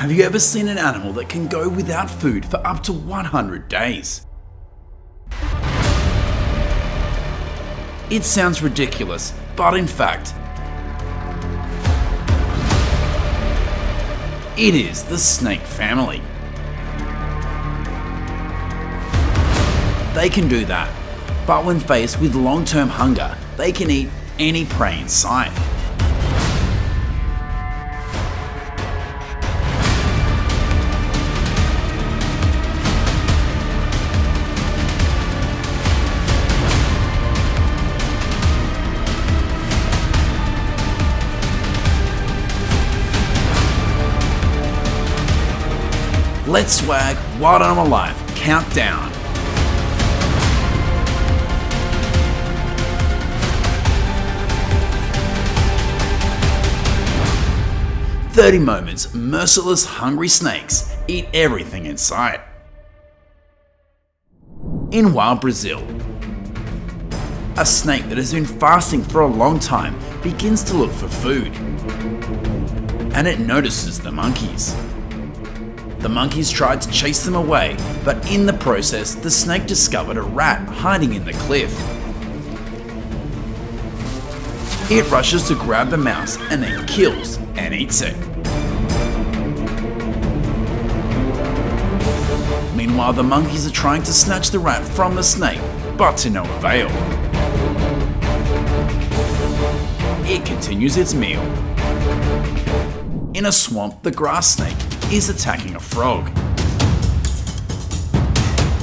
Have you ever seen an animal that can go without food for up to 100 days? It sounds ridiculous, but in fact, it is the snake family. They can do that, but when faced with long-term hunger, they can eat any prey in sight. Let's swag Wild Animal Life Countdown. 30 moments, merciless hungry snakes eat everything in sight. In wild Brazil, a snake that has been fasting for a long time begins to look for food, and it notices the monkeys. The monkeys tried to chase them away, but in the process, the snake discovered a rat hiding in the cliff. It rushes to grab the mouse and then kills and eats it. Meanwhile, the monkeys are trying to snatch the rat from the snake, but to no avail. It continues its meal. In a swamp, the grass snake is attacking a frog.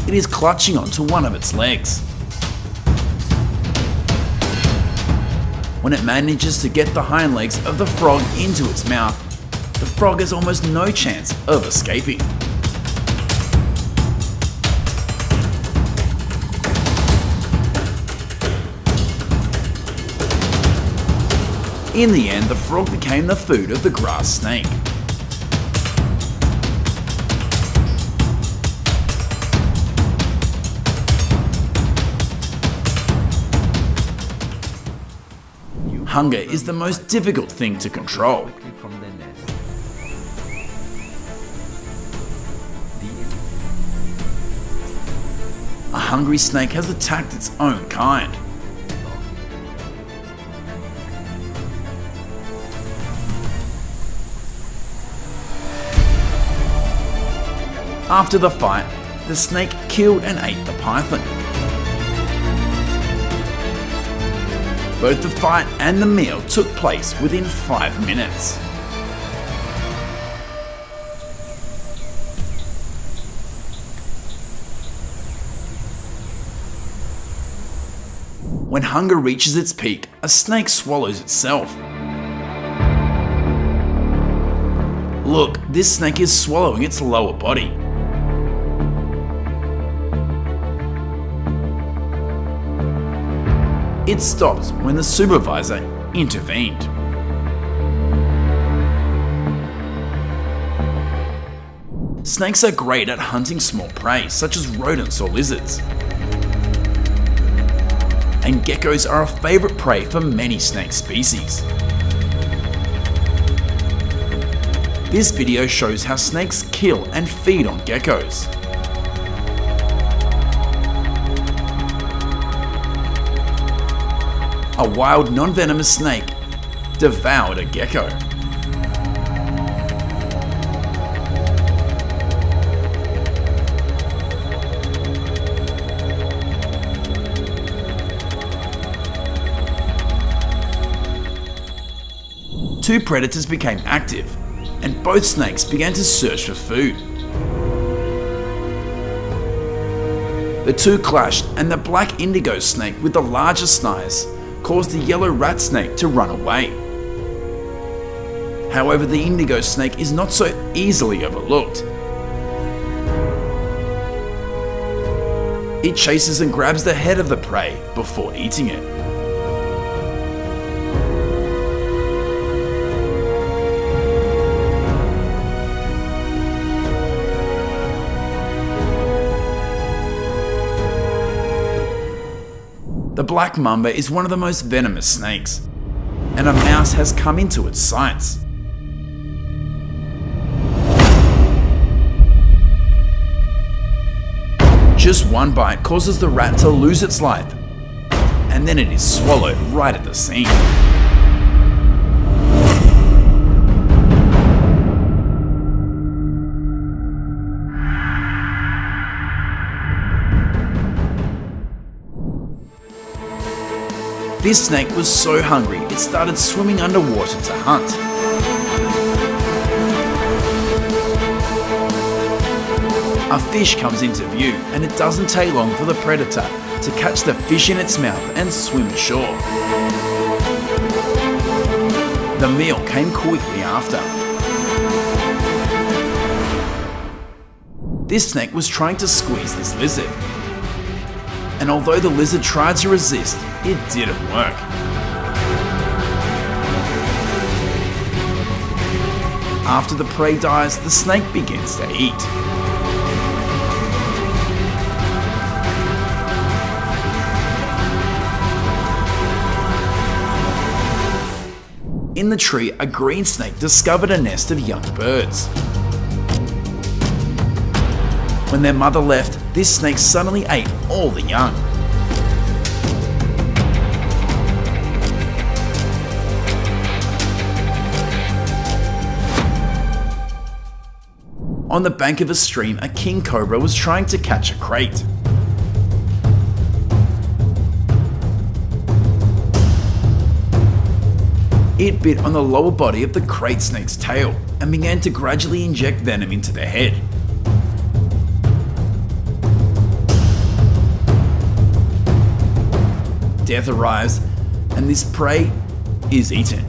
It is clutching onto one of its legs. When it manages to get the hind legs of the frog into its mouth, the frog has almost no chance of escaping. In the end, the frog became the food of the grass snake. Hunger is the most difficult thing to control. A hungry snake has attacked its own kind. After the fight, the snake killed and ate the python. Both the fight and the meal took place within 5 minutes. When hunger reaches its peak, a snake swallows itself. Look, this snake is swallowing its lower body. It stopped when the supervisor intervened. Snakes are great at hunting small prey, such as rodents or lizards. And geckos are a favorite prey for many snake species. This video shows how snakes kill and feed on geckos. A wild, non-venomous snake devoured a gecko. Two predators became active, and both snakes began to search for food. The two clashed, and the black indigo snake with the larger snires caused the yellow rat snake to run away. However, the indigo snake is not so easily overlooked. It chases and grabs the head of the prey before eating it. The black mamba is one of the most venomous snakes, and a mouse has come into its sights. Just one bite causes the rat to lose its life, and then it is swallowed right at the scene. This snake was so hungry it started swimming underwater to hunt. A fish comes into view, and it doesn't take long for the predator to catch the fish in its mouth and swim ashore. The meal came quickly after. This snake was trying to squeeze this lizard, and although the lizard tried to resist, it didn't work. After the prey dies, the snake begins to eat. In the tree, a green snake discovered a nest of young birds. When their mother left, this snake suddenly ate all the young. On the bank of a stream, a king cobra was trying to catch a crate. It bit on the lower body of the crate snake's tail and began to gradually inject venom into their head. Death arrives, and this prey is eaten.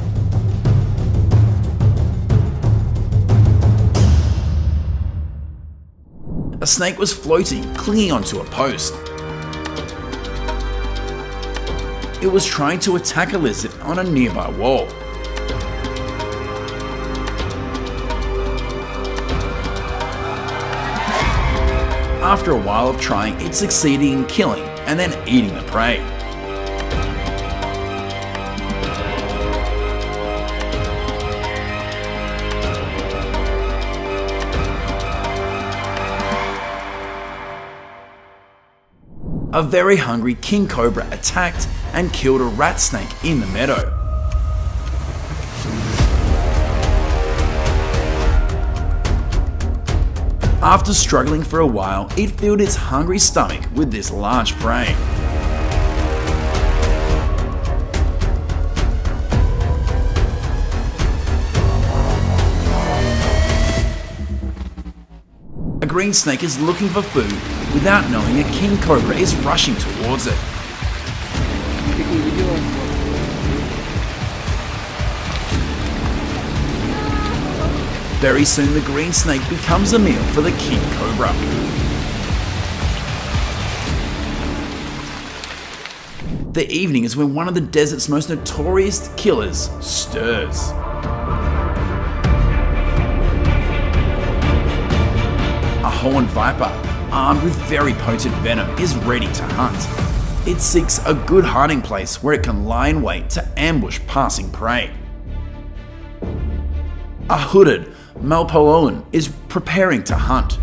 A snake was floating, clinging onto a post. It was trying to attack a lizard on a nearby wall. After a while of trying, it succeeded in killing and then eating the prey. A very hungry king cobra attacked and killed a rat snake in the meadow. After struggling for a while, it filled its hungry stomach with this large prey. A green snake is looking for food without knowing a king cobra is rushing towards it. Very soon the green snake becomes a meal for the king cobra. The evening is when one of the desert's most notorious killers stirs. A horned viper, armed with very potent venom, is ready to hunt. It seeks a good hiding place where it can lie in wait to ambush passing prey. A hooded Malpoloan is preparing to hunt.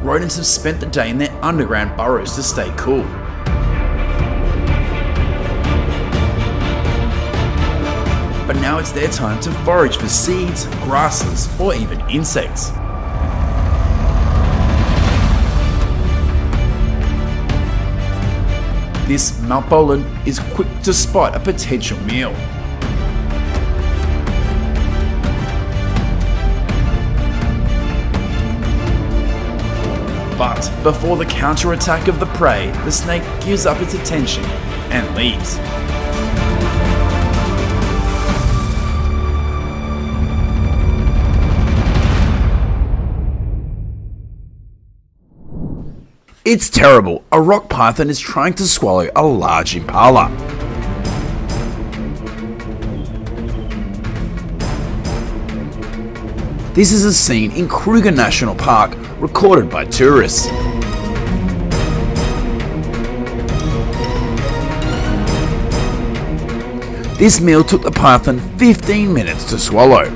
Rodents have spent the day in their underground burrows to stay cool. But now it's their time to forage for seeds, grasses, or even insects. This Malpoloan is quick to spot a potential meal. But before the counterattack of the prey, the snake gives up its attention and leaves. It's terrible. A rock python is trying to swallow a large impala. This is a scene in Kruger National Park recorded by tourists. This meal took the python 15 minutes to swallow.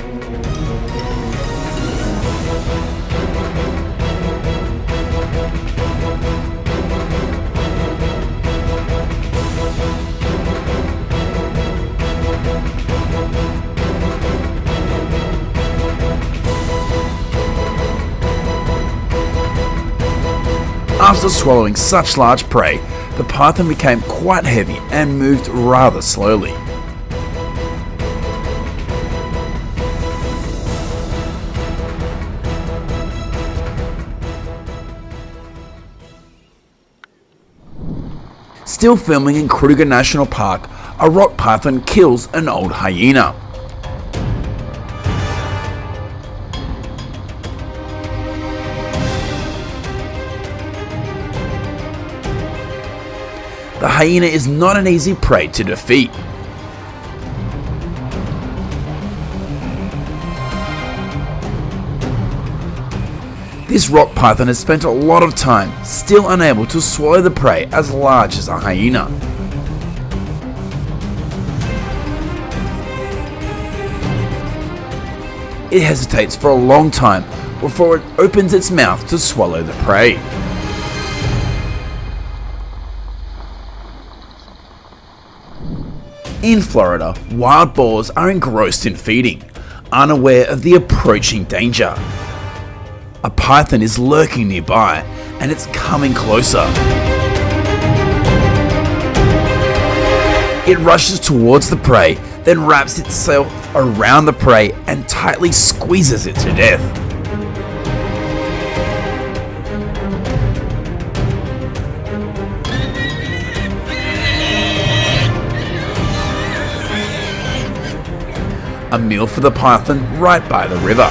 After swallowing such large prey, the python became quite heavy and moved rather slowly. Still filming in Kruger National Park, a rock python kills an old hyena. The hyena is not an easy prey to defeat. This rock python has spent a lot of time still unable to swallow the prey as large as a hyena. It hesitates for a long time before it opens its mouth to swallow the prey. In Florida, wild boars are engrossed in feeding, unaware of the approaching danger. A python is lurking nearby, and it's coming closer. It rushes towards the prey, then wraps itself around the prey and tightly squeezes it to death. A meal for the python right by the river.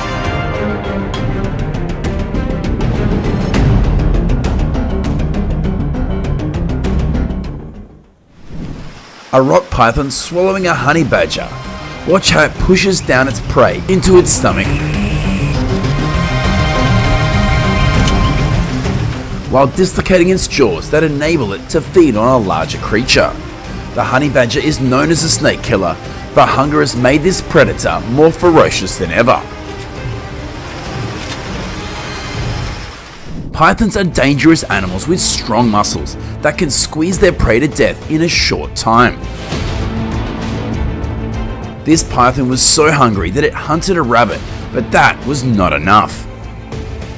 A rock python swallowing a honey badger. Watch how it pushes down its prey into its stomach, while dislocating its jaws that enable it to feed on a larger creature. The honey badger is known as a snake killer, but hunger has made this predator more ferocious than ever. Pythons are dangerous animals with strong muscles that can squeeze their prey to death in a short time. This python was so hungry that it hunted a rabbit, but that was not enough.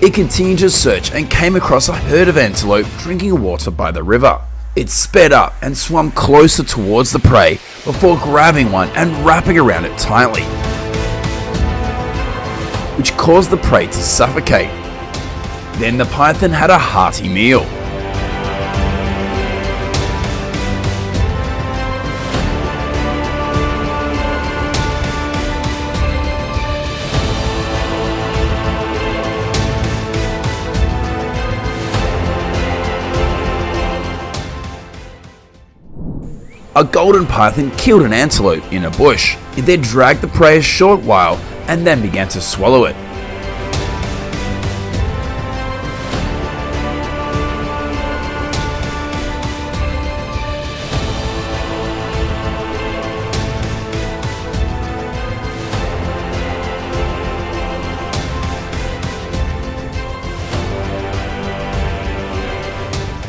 It continued to search and came across a herd of antelope drinking water by the river. It sped up and swam closer towards the prey before grabbing one and wrapping around it tightly, which caused the prey to suffocate. Then the python had a hearty meal. A golden python killed an antelope in a bush. It then dragged the prey a short while and then began to swallow it.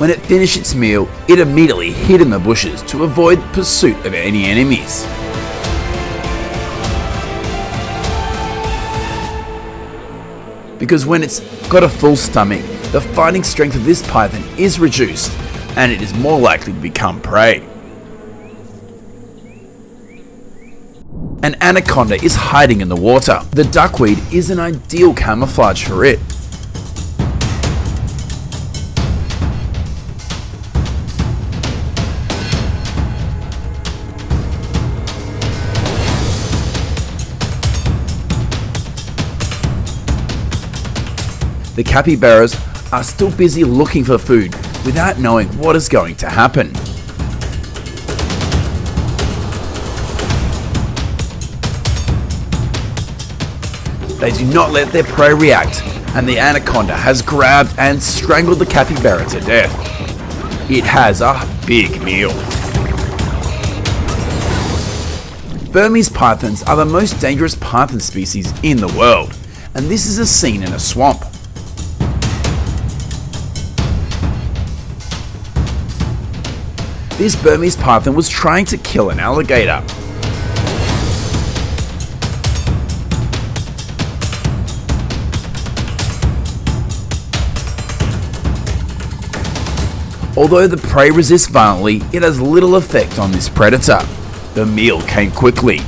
When it finished its meal, it immediately hid in the bushes to avoid pursuit of any enemies. Because when it's got a full stomach, the fighting strength of this python is reduced, and it is more likely to become prey. An anaconda is hiding in the water. The duckweed is an ideal camouflage for it. The capybaras are still busy looking for food without knowing what is going to happen. They do not let their prey react, and the anaconda has grabbed and strangled the capybara to death. It has a big meal. Burmese pythons are the most dangerous python species in the world, and this is a scene in a swamp. This Burmese python was trying to kill an alligator. Although the prey resists violently, it has little effect on this predator. The meal came quickly.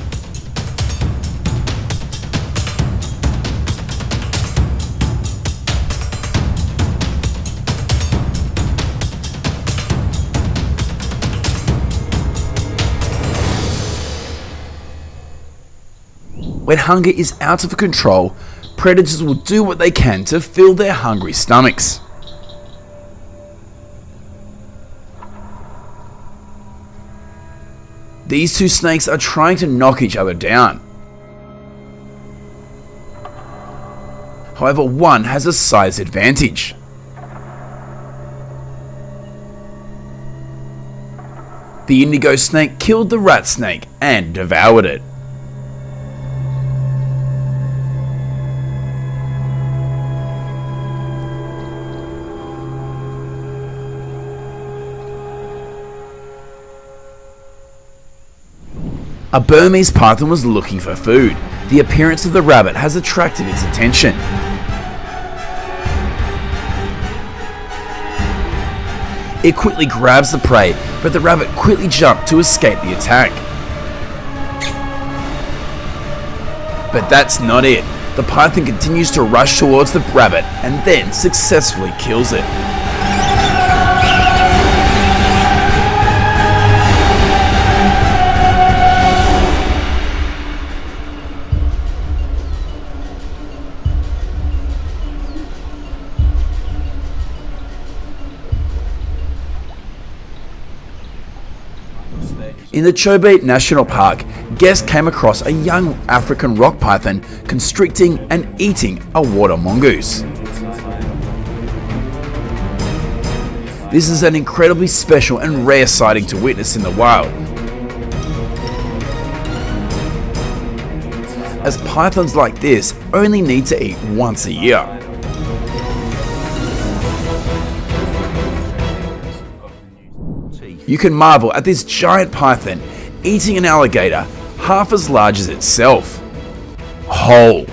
When hunger is out of control, predators will do what they can to fill their hungry stomachs. These two snakes are trying to knock each other down. However, one has a size advantage. The indigo snake killed the rat snake and devoured it. A Burmese python was looking for food. The appearance of the rabbit has attracted its attention. It quickly grabs the prey, but the rabbit quickly jumped to escape the attack. But that's not it. The python continues to rush towards the rabbit and then successfully kills it. In the Chobate National Park, guests came across a young African rock python constricting and eating a water mongoose. This is an incredibly special and rare sighting to witness in the wild, as pythons like this only need to eat once a year. You can marvel at this giant python eating an alligator half as large as itself, whole.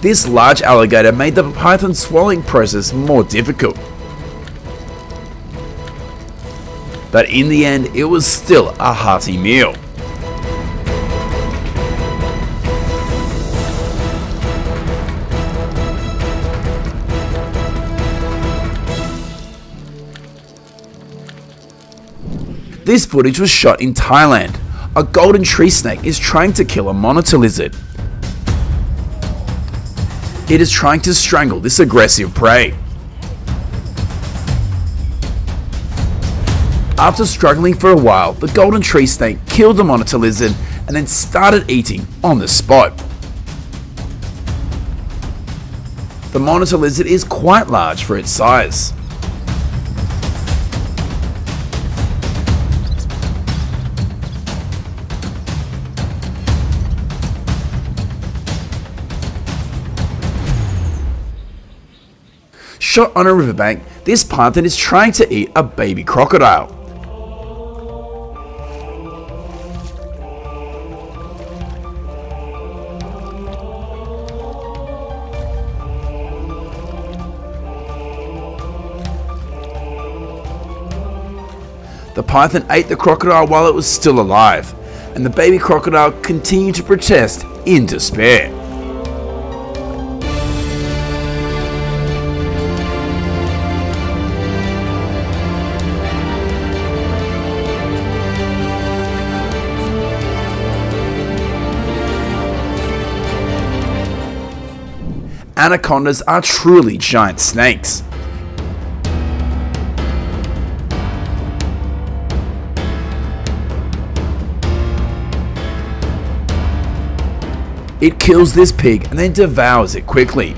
This large alligator made the python swallowing process more difficult. But in the end, it was still a hearty meal. This footage was shot in Thailand. A golden tree snake is trying to kill a monitor lizard. It is trying to strangle this aggressive prey. After struggling for a while, the golden tree snake killed the monitor lizard and then started eating on the spot. The monitor lizard is quite large for its size. Shot on a riverbank, this python is trying to eat a baby crocodile. The python ate the crocodile while it was still alive, and the baby crocodile continued to protest in despair. Anacondas are truly giant snakes. It kills this pig and then devours it quickly.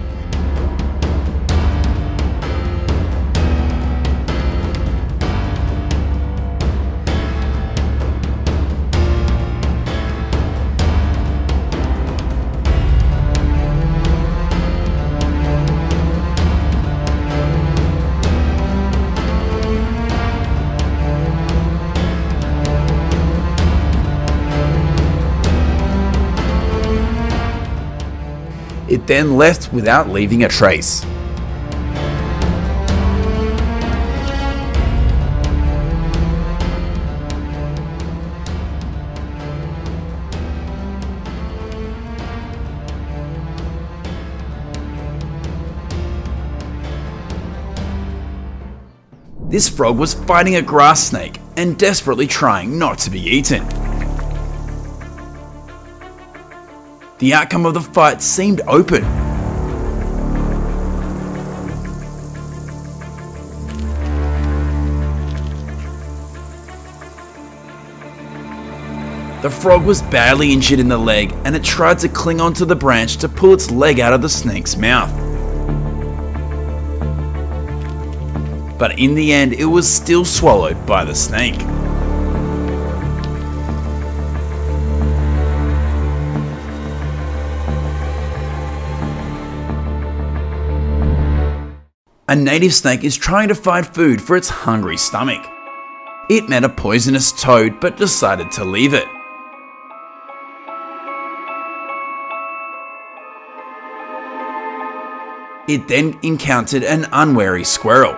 It then left without leaving a trace. This frog was fighting a grass snake and desperately trying not to be eaten. The outcome of the fight seemed open. The frog was badly injured in the leg and it tried to cling onto the branch to pull its leg out of the snake's mouth. But in the end, it was still swallowed by the snake. A native snake is trying to find food for its hungry stomach. It met a poisonous toad but decided to leave it. It then encountered an unwary squirrel.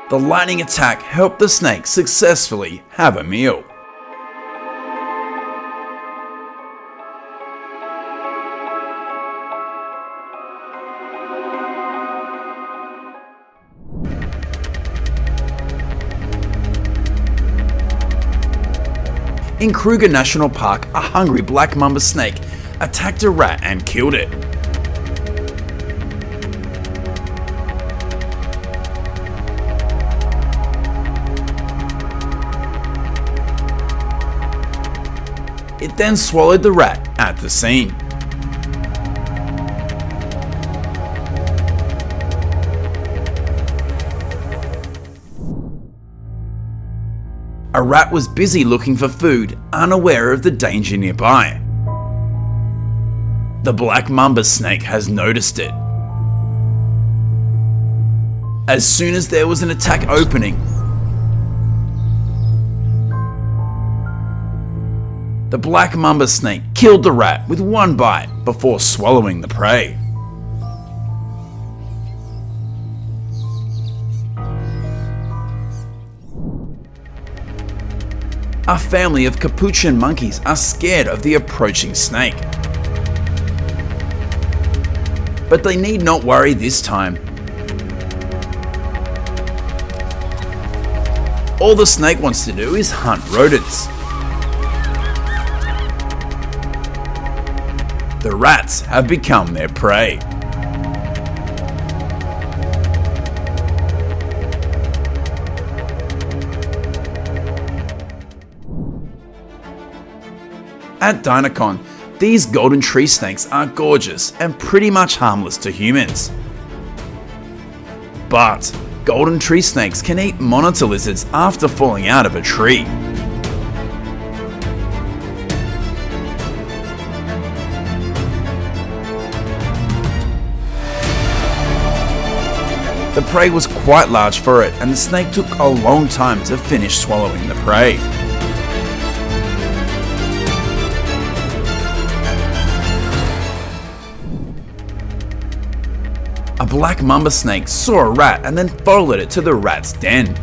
The lightning attack helped the snake successfully have a meal. In Kruger National Park, a hungry black mamba snake attacked a rat and killed it. It then swallowed the rat at the scene. A rat was busy looking for food, unaware of the danger nearby. The black mamba snake has noticed it. As soon as there was an attack opening, the black mamba snake killed the rat with one bite before swallowing the prey. A family of capuchin monkeys are scared of the approaching snake. But they need not worry this time. All the snake wants to do is hunt rodents. The rats have become their prey. At Dynacon, these golden tree snakes are gorgeous and pretty much harmless to humans. But golden tree snakes can eat monitor lizards after falling out of a tree. The prey was quite large for it, and the snake took a long time to finish swallowing the prey. A black mamba snake saw a rat and then followed it to the rat's den.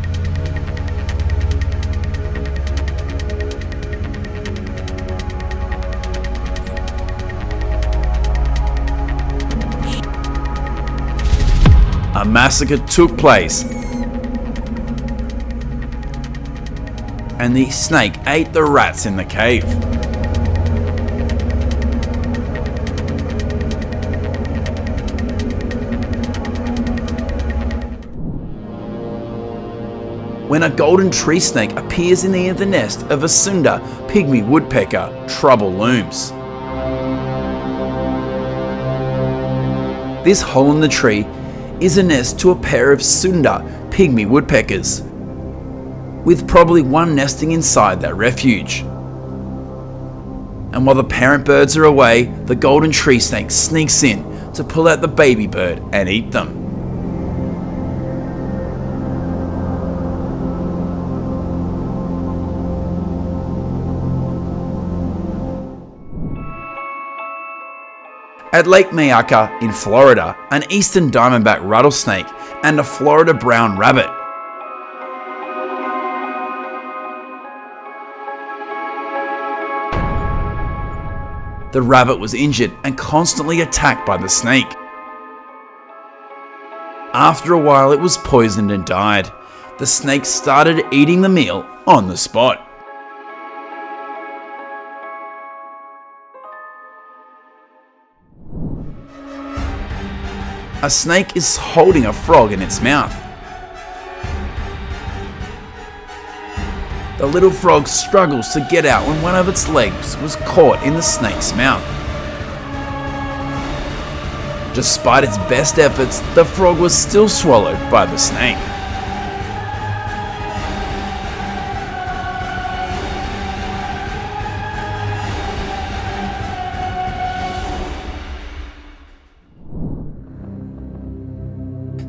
A massacre took place, and the snake ate the rats in the cave. When a golden tree snake appears in the nest of a Sunda pygmy woodpecker, trouble looms. This hole in the tree is a nest to a pair of Sunda pygmy woodpeckers, with probably one nesting inside that refuge. And while the parent birds are away, the golden tree snake sneaks in to pull out the baby bird and eat them. At Lake Mayaka in Florida, an eastern diamondback rattlesnake and a Florida brown rabbit. The rabbit was injured and constantly attacked by the snake. After a while, it was poisoned and died. The snake started eating the meal on the spot. A snake is holding a frog in its mouth. The little frog struggles to get out when one of its legs was caught in the snake's mouth. Despite its best efforts, the frog was still swallowed by the snake.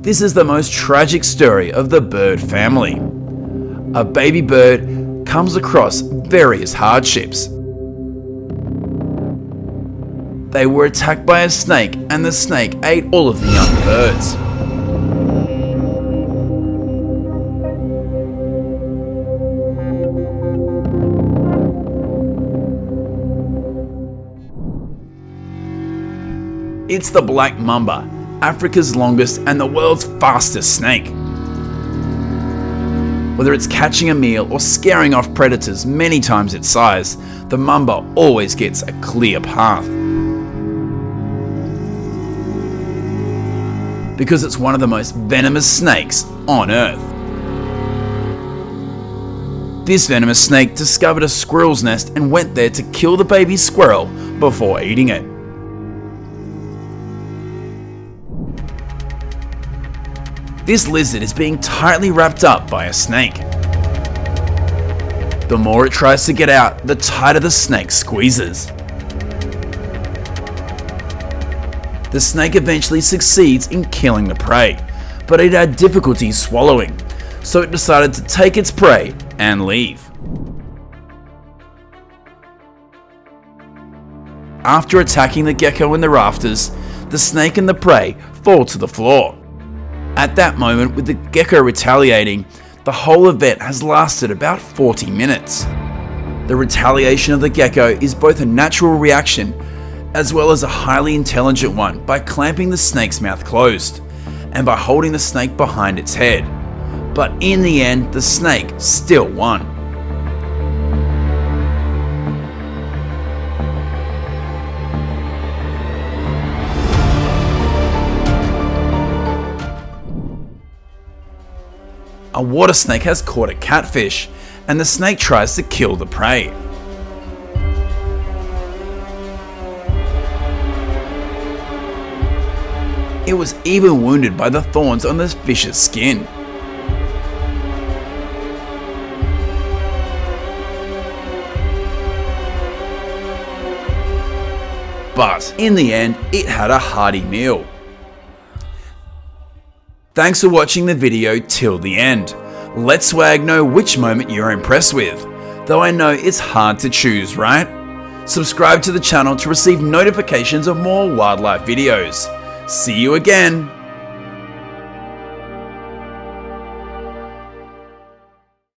This is the most tragic story of the bird family. A baby bird comes across various hardships. They were attacked by a snake, and the snake ate all of the young birds. It's the black mamba, Africa's longest and the world's fastest snake. Whether it's catching a meal or scaring off predators many times its size, the mamba always gets a clear path. Because it's one of the most venomous snakes on Earth. This venomous snake discovered a squirrel's nest and went there to kill the baby squirrel before eating it. This lizard is being tightly wrapped up by a snake. The more it tries to get out, the tighter the snake squeezes. The snake eventually succeeds in killing the prey, but it had difficulty swallowing, so it decided to take its prey and leave. After attacking the gecko in the rafters, the snake and the prey fall to the floor. At that moment, with the gecko retaliating, the whole event has lasted about 40 minutes. The retaliation of the gecko is both a natural reaction as well as a highly intelligent one by clamping the snake's mouth closed and by holding the snake behind its head. But in the end, the snake still won. A water snake has caught a catfish, and the snake tries to kill the prey. It was even wounded by the thorns on the fish's skin. But in the end, it had a hearty meal. Thanks for watching the video till the end. Let Swag know which moment you're impressed with, though I know it's hard to choose, right? Subscribe to the channel to receive notifications of more wildlife videos. See you again!